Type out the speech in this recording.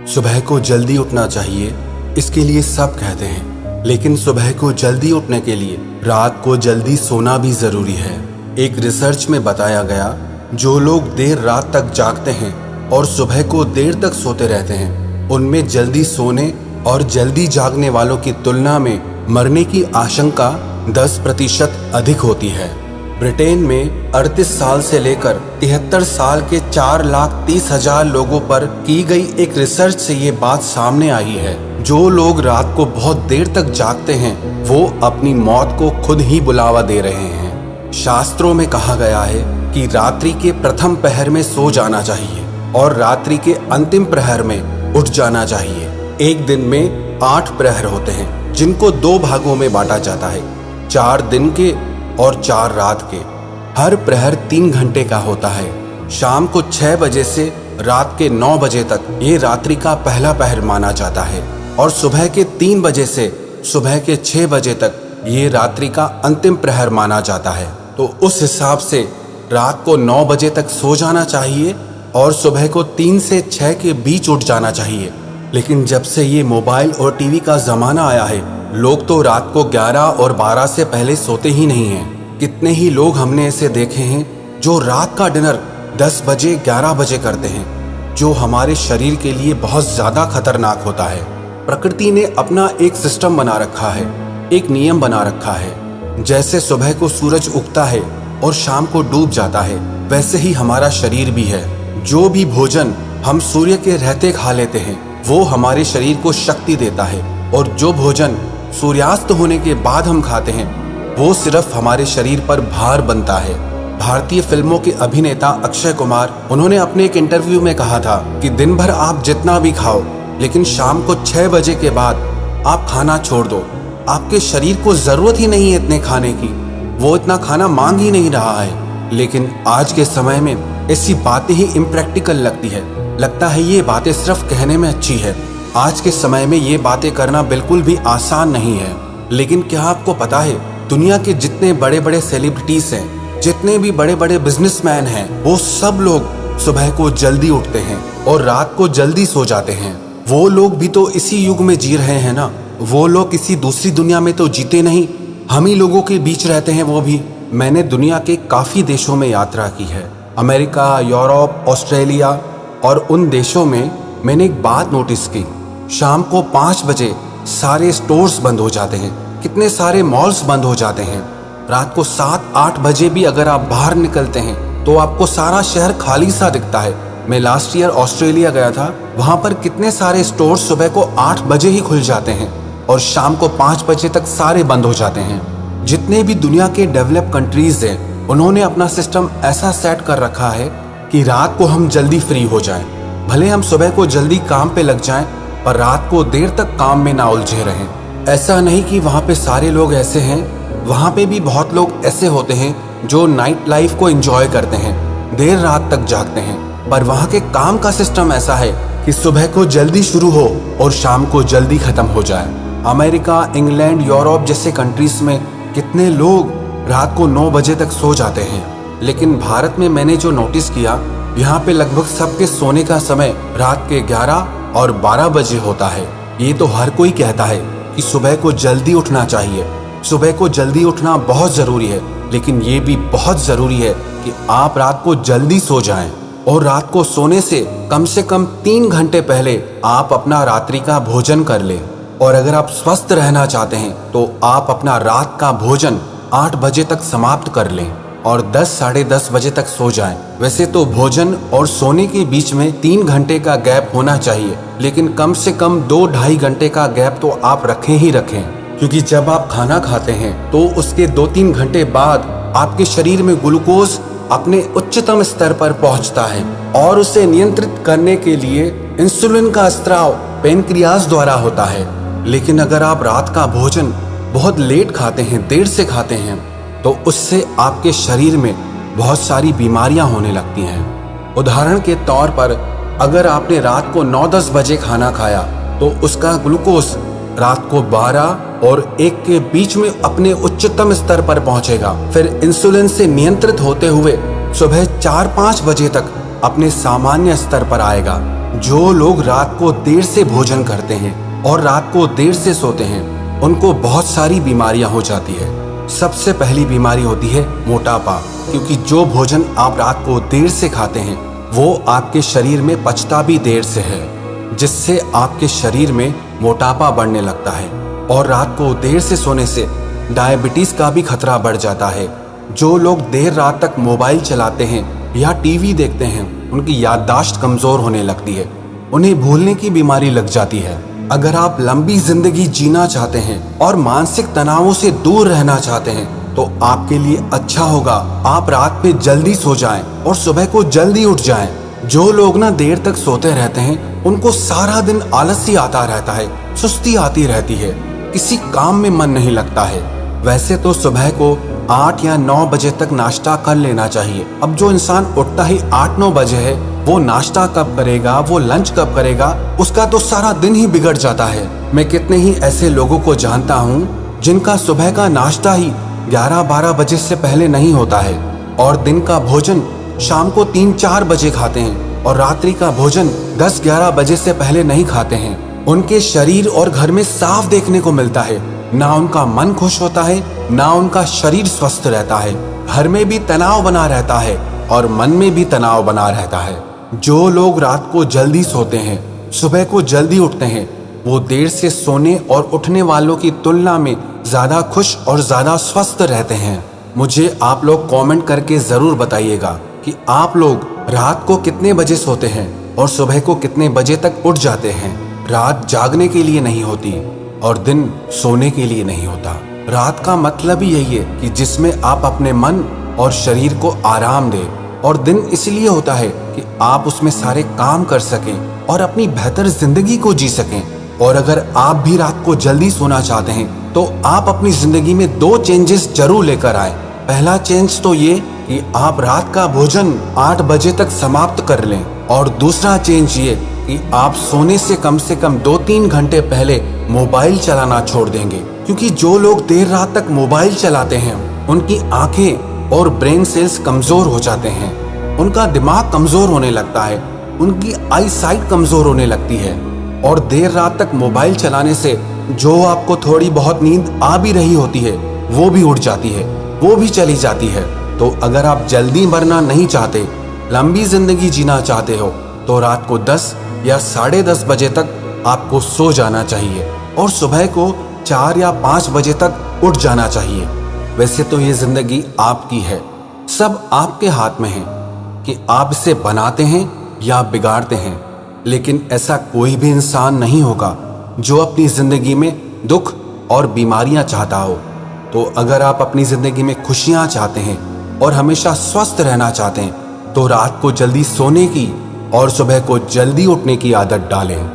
सुबह को जल्दी उठना चाहिए, इसके लिए सब कहते हैं, लेकिन सुबह को जल्दी उठने के लिए रात को जल्दी सोना भी जरूरी है। एक रिसर्च में बताया गया, जो लोग देर रात तक जागते हैं और सुबह को देर तक सोते रहते हैं, उनमें जल्दी सोने और जल्दी जागने वालों की तुलना में मरने की आशंका 10% अधिक होती है। ब्रिटेन में 38 साल से लेकर 73 साल के 4,30,000 लोगों पर की गई एक रिसर्च से ये बात सामने आई है। जो लोग रात को बहुत देर तक जागते हैं, वो अपनी मौत को खुद ही बुलावा दे रहे हैं। शास्त्रों में कहा गया है कि रात्रि के प्रथम प्रहर में सो जाना चाहिए और रात्रि के अंतिम प्रहर में उठ जाना चाहिए। एक दिन में 8 प्रहर होते हैं, जिनको 2 भागों में बांटा जाता है, 4 दिन के और 4 रात के। हर प्रहर 3 घंटे का होता है। शाम को 6 बजे से रात के 9 बजे तक ये रात्रि का पहला प्रहर माना जाता है और सुबह के 3 बजे से सुबह के 6 बजे तक ये रात्रि का अंतिम प्रहर माना जाता है। तो उस हिसाब से रात को 9 बजे तक सो जाना चाहिए और सुबह को 3 से 6 के बीच उठ जाना चाहिए। लेकिन जब से ये मोबाइल और टीवी का जमाना आया है, लोग तो रात को 11 और 12 से पहले सोते ही नहीं हैं। कितने ही लोग हमने ऐसे देखे हैं जो रात का डिनर 10 बजे 11 बजे करते हैं, जो हमारे शरीर के लिए बहुत ज़्यादा खतरनाक होता है। प्रकृति ने अपना एक सिस्टम बना रखा है, एक नियम बना रखा है। जैसे सुबह को सूरज उगता है और शाम को डूब जाता है, वैसे ही हमारा शरीर भी है। जो भी भोजन हम सूर्य के रहते खा लेते हैं, वो हमारे शरीर को शक्ति देता है, और जो भोजन सूर्यास्त होने के बाद हम खाते हैं, वो सिर्फ हमारे शरीर पर भार बनता है। भारतीय फिल्मों के अभिनेता अक्षय कुमार, उन्होंने अपने एक इंटरव्यू में कहा था कि दिन भर आप जितना भी खाओ, लेकिन शाम को 6 बजे के बाद आप खाना छोड़ दो। आपके शरीर को जरूरत ही नहीं है इतने खाने की, वो इतना खाना मांग ही नहीं रहा है। लेकिन आज के समय में ऐसी बातें ही इम्प्रैक्टिकल लगती है। लगता है ये बातें सिर्फ कहने में अच्छी है। आज के समय में ये बातें करना बिल्कुल भी आसान नहीं है। लेकिन क्या आपको पता है, दुनिया के जितने बड़े बड़े सेलिब्रिटीज हैं, जितने भी बड़े बड़े बिजनेसमैन हैं, वो सब लोग सुबह को जल्दी उठते हैं और रात को जल्दी सो जाते हैं। वो लोग भी तो इसी युग में जी रहे हैं ना। वो लोग किसी दूसरी दुनिया में तो जीते नहीं, हम ही लोगों के बीच रहते हैं वो भी। मैंने दुनिया के काफ़ी देशों में यात्रा की है, अमेरिका, यूरोप, ऑस्ट्रेलिया, और उन देशों में मैंने एक बात नोटिस की। शाम को 5 बजे सारे स्टोर्स बंद हो जाते हैं, कितने सारे मॉल्स बंद हो जाते हैं। रात को 7-8 बजे भी अगर आप बाहर निकलते हैं तो आपको सारा शहर खाली सा दिखता है। मैं लास्ट ईयर ऑस्ट्रेलिया गया था, वहाँ पर कितने सारे स्टोर्स सुबह को 8 बजे ही खुल जाते हैं और शाम को 5 बजे तक सारे बंद हो जाते हैं। जितने भी दुनिया के डेवलप कंट्रीज हैं, उन्होंने अपना सिस्टम ऐसा सेट कर रखा है कि रात को हम जल्दी फ्री हो जाएं। भले हम सुबह को जल्दी काम पे लग जाएं, पर रात को देर तक काम में ना उलझे रहें। ऐसा नहीं कि वहाँ पे सारे लोग ऐसे हैं, वहाँ पे भी बहुत लोग ऐसे होते हैं जो नाइट लाइफ को एंजॉय करते हैं, देर रात तक जागते हैं। पर वहाँ के काम का सिस्टम ऐसा है कि सुबह को जल्दी शुरू हो और शाम को जल्दी खत्म हो जाए। अमेरिका, इंग्लैंड, यूरोप जैसे कंट्रीज में कितने लोग रात को 9 बजे तक सो जाते हैं। लेकिन भारत में मैंने जो नोटिस किया, यहाँ पे लगभग सबके सोने का समय रात के 11 और 12 बजे होता है। ये तो हर कोई कहता है कि सुबह को जल्दी उठना चाहिए, सुबह को जल्दी उठना बहुत ज़रूरी है, लेकिन ये भी बहुत ज़रूरी है कि आप रात को जल्दी सो जाएं और रात को सोने से कम 3 घंटे पहले आप अपना रात्रि का भोजन कर लें। और अगर आप स्वस्थ रहना चाहते हैं तो आप अपना रात का भोजन 8 बजे तक समाप्त कर लें और 10 साढ़े 10 बजे तक सो जाएं। वैसे तो भोजन और सोने के बीच में 3 घंटे का गैप होना चाहिए, लेकिन कम से कम 2-2.5 घंटे का गैप तो आप रखें ही रखें, क्योंकि जब आप खाना खाते हैं तो उसके 2-3 घंटे बाद आपके शरीर में ग्लूकोज अपने उच्चतम स्तर पर पहुंचता है और उसे नियंत्रित करने के लिए इंसुलिन का स्त्राव पेनक्रियाज द्वारा होता है। लेकिन अगर आप रात का भोजन बहुत लेट खाते हैं, देर से खाते हैं, तो उससे आपके शरीर में बहुत सारी बीमारियां होने लगती हैं। उदाहरण के तौर पर अगर आपने रात को 9-10 बजे खाना खाया तो उसका ग्लूकोज रात को 12 और 1 के बीच में अपने उच्चतम स्तर पर पहुंचेगा। फिर इंसुलिन से नियंत्रित होते हुए सुबह 4-5 बजे तक अपने सामान्य स्तर पर आएगा। जो लोग रात को देर से भोजन करते हैं और रात को देर से सोते हैं, उनको बहुत सारी बीमारियां हो जाती है। सबसे पहली बीमारी होती है मोटापा, क्योंकि जो भोजन आप रात को देर से खाते हैं वो आपके शरीर में पचता भी देर से है, जिससे आपके शरीर में मोटापा बढ़ने लगता है। और रात को देर से सोने से डायबिटीज का भी खतरा बढ़ जाता है। जो लोग देर रात तक मोबाइल चलाते हैं या टीवी देखते हैं, उनकी याददाश्त कमजोर होने लगती है, उन्हें भूलने की बीमारी लग जाती है। अगर आप लंबी जिंदगी जीना चाहते हैं और मानसिक तनावों से दूर रहना चाहते हैं, तो आपके लिए अच्छा होगा आप रात में जल्दी सो जाएं और सुबह को जल्दी उठ जाएं। जो लोग ना देर तक सोते रहते हैं, उनको सारा दिन आलसी आता रहता है, सुस्ती आती रहती है, किसी काम में मन नहीं लगता है। वैसे तो सुबह को 8 या 9 बजे तक नाश्ता कर लेना चाहिए। अब जो इंसान उठता ही 8-9 बजे है, वो नाश्ता कब करेगा, वो लंच कब करेगा, उसका तो सारा दिन ही बिगड़ जाता है। मैं कितने ही ऐसे लोगों को जानता हूँ जिनका सुबह का नाश्ता ही 11-12 बजे से पहले नहीं होता है, और दिन का भोजन शाम को 3-4 बजे खाते हैं, और रात्रि का भोजन 10-11 बजे से पहले नहीं खाते हैं। उनके शरीर और घर में साफ देखने को मिलता है, ना उनका मन खुश होता है, ना उनका शरीर स्वस्थ रहता है। घर में भी तनाव बना रहता है और मन में भी तनाव बना रहता है। जो लोग रात को जल्दी सोते हैं, सुबह को जल्दी उठते हैं, वो देर से सोने और उठने वालों की तुलना में ज्यादा खुश और ज्यादा स्वस्थ रहते हैं। मुझे आप लोग कमेंट करके जरूर बताइएगा कि आप लोग रात को कितने बजे सोते हैं और सुबह को कितने बजे तक उठ जाते हैं। रात जागने के लिए नहीं होती और दिन सोने के लिए नहीं होता। रात का मतलब ही यही है कि जिसमें आप अपने मन और शरीर को आराम दें, और दिन इसलिए होता है कि आप उसमें सारे काम कर सकें और अपनी बेहतर जिंदगी को जी सकें। और अगर आप भी रात को जल्दी सोना चाहते हैं, तो आप अपनी जिंदगी में 2 चेंजेस जरूर लेकर आए। पहला चेंज तो ये कि आप रात का भोजन 8 बजे तक समाप्त कर लें, और दूसरा चेंज ये कि आप सोने से कम 2-3 घंटे पहले मोबाइल चलाना छोड़ देंगे। क्योंकि जो लोग देर रात तक मोबाइल चलाते हैं, उनकी आंखें और ब्रेन सेल्स कमजोर हो जाते हैं, उनका दिमाग कमजोर होने लगता है, उनकी आई साइट कमजोर होने लगती है। और देर रात तक मोबाइल चलाने से जो आपको थोड़ी बहुत नींद आ भी रही होती है, वो भी उड़ जाती है, वो भी चली जाती है। तो अगर आप जल्दी मरना नहीं चाहते, लंबी जिंदगी जीना चाहते हो, तो रात को 10 या 10:30 बजे तक आपको सो जाना चाहिए और सुबह को 4 या 5 बजे तक उठ जाना चाहिए। वैसे तो ये जिंदगी आपकी है, सब आपके हाथ में है कि आप इसे बनाते हैं या बिगाड़ते हैं। लेकिन ऐसा कोई भी इंसान नहीं होगा जो अपनी जिंदगी में दुख और बीमारियां चाहता हो। तो अगर आप अपनी जिंदगी में खुशियां चाहते हैं और हमेशा स्वस्थ रहना चाहते हैं, तो रात को जल्दी सोने की और सुबह को जल्दी उठने की आदत डालें।